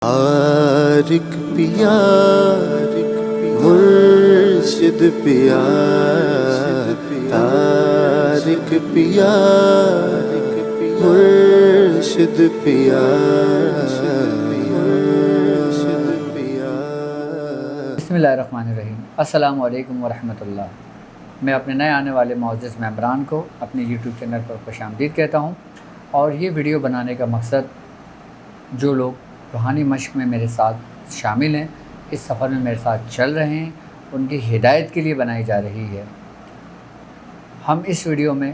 طارق پیا مرشد پیا طارق پیا مرشد پیا بسم اللہ الرحمن الرحیم۔ السلام علیکم ورحمۃ اللہ۔ میں اپنے نئے آنے والے معزز ممبران کو اپنے یوٹیوب چینل پر خوش آمدید کہتا ہوں، اور یہ ویڈیو بنانے کا مقصد جو لوگ روحانی مشق میں میرے ساتھ شامل ہیں، اس سفر میں میرے ساتھ چل رہے ہیں، ان کی ہدایت کے لیے بنائی جا رہی ہے۔ ہم اس ویڈیو میں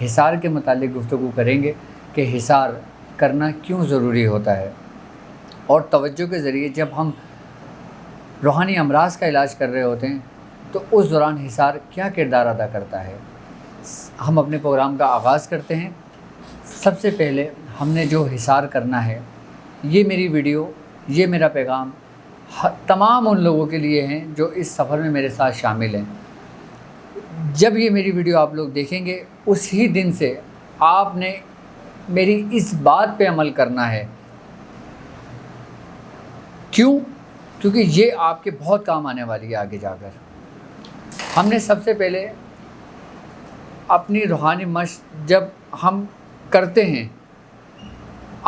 حصار کے متعلق گفتگو کریں گے کہ حصار کرنا کیوں ضروری ہوتا ہے، اور توجہ کے ذریعے جب ہم روحانی امراض کا علاج کر رہے ہوتے ہیں تو اس دوران حصار کیا کردار ادا کرتا ہے۔ ہم اپنے پروگرام کا آغاز کرتے ہیں۔ سب سے پہلے ہم نے جو حصار کرنا ہے، یہ میری ویڈیو، یہ میرا پیغام تمام ان لوگوں کے لیے ہیں جو اس سفر میں میرے ساتھ شامل ہیں۔ جب یہ میری ویڈیو آپ لوگ دیکھیں گے، اسی دن سے آپ نے میری اس بات پہ عمل کرنا ہے۔ کیونکہ یہ آپ کے بہت کام آنے والی ہے آگے جا کر۔ ہم نے سب سے پہلے اپنی روحانی مشق جب ہم کرتے ہیں،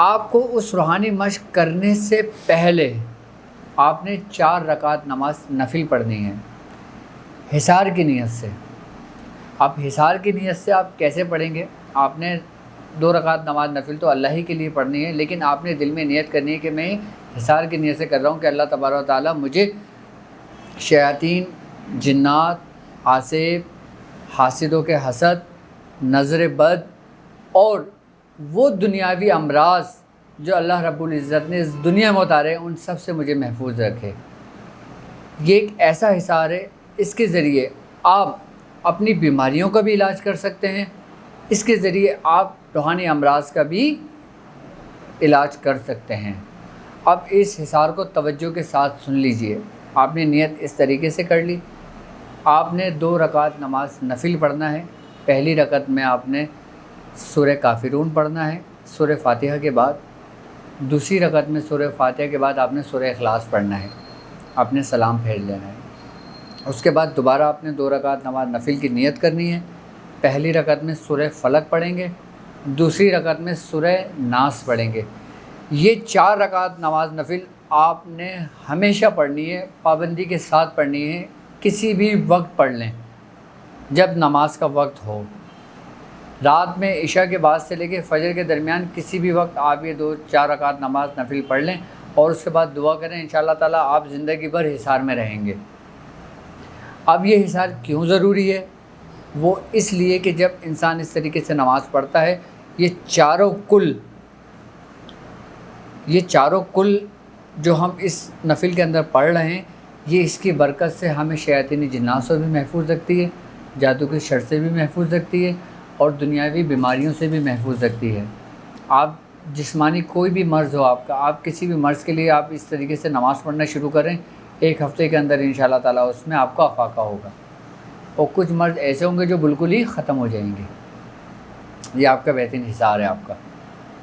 آپ کو اس روحانی مشق کرنے سے پہلے آپ نے 4 رکعت نماز نفل پڑھنی ہے حصار کی نیت سے۔ اب حصار کی نیت سے آپ کیسے پڑھیں گے؟ آپ نے 2 رکعت نماز نفل تو اللہ ہی کے لیے پڑھنی ہے، لیکن آپ نے دل میں نیت کرنی ہے کہ میں حصار کی نیت سے کر رہا ہوں کہ اللہ تبارک و تعالیٰ مجھے شیاطین، جنات، آصف، حاسدوں کے حسد، نظر بد اور وہ دنیاوی امراض جو اللہ رب العزت نے اس دنیا میں اتارے، ان سب سے مجھے محفوظ رکھے۔ یہ ایک ایسا حصار ہے، اس کے ذریعے آپ اپنی بیماریوں کا بھی علاج کر سکتے ہیں، اس کے ذریعے آپ روحانی امراض کا بھی علاج کر سکتے ہیں۔ اب اس حصار کو توجہ کے ساتھ سن لیجئے۔ آپ نے نیت اس طریقے سے کر لی۔ آپ نے 2 رکعت نماز نفل پڑھنا ہے۔ پہلی رکعت میں آپ نے سورہ کافرون پڑھنا ہے سورہ فاتحہ کے بعد۔ دوسری رکعت میں سورہ فاتحہ کے بعد آپ نے سورہ اخلاص پڑھنا ہے۔ آپ نے سلام پھیر لینا ہے۔ اس کے بعد دوبارہ آپ نے 2 رکعت نماز نفل کی نیت کرنی ہے۔ پہلی رکعت میں سورہ فلق پڑھیں گے، دوسری رکعت میں سورہ ناس پڑھیں گے۔ یہ 4 رکعت نماز نفل آپ نے ہمیشہ پڑھنی ہے، پابندی کے ساتھ پڑھنی ہے۔ کسی بھی وقت پڑھ لیں جب نماز کا وقت ہو۔ رات میں عشاء کے بعد سے لے کے فجر کے درمیان کسی بھی وقت آپ یہ 4 رکعت نماز نفل پڑھ لیں، اور اس کے بعد دعا کریں، انشاءاللہ تعالیٰ آپ زندگی بھر حصار میں رہیں گے۔ اب یہ حصار کیوں ضروری ہے؟ وہ اس لیے کہ جب انسان اس طریقے سے نماز پڑھتا ہے، یہ چاروں کل جو ہم اس نفل کے اندر پڑھ رہے ہیں، یہ اس کی برکت سے ہمیں شیاطینی جنات سے بھی محفوظ رکھتی ہے، جادو کی شر سے بھی محفوظ رکھتی ہے، اور دنیاوی بیماریوں سے بھی محفوظ رکھتی ہے۔ آپ جسمانی کوئی بھی مرض ہو آپ کا، آپ کسی بھی مرض کے لیے آپ اس طریقے سے نماز پڑھنا شروع کریں، 1 ہفتے کے اندر انشاءاللہ تعالیٰ اس میں آپ کا افاقہ ہوگا، اور کچھ مرض ایسے ہوں گے جو بالکل ہی ختم ہو جائیں گے۔ یہ آپ کا بہترین حصار ہے آپ کا۔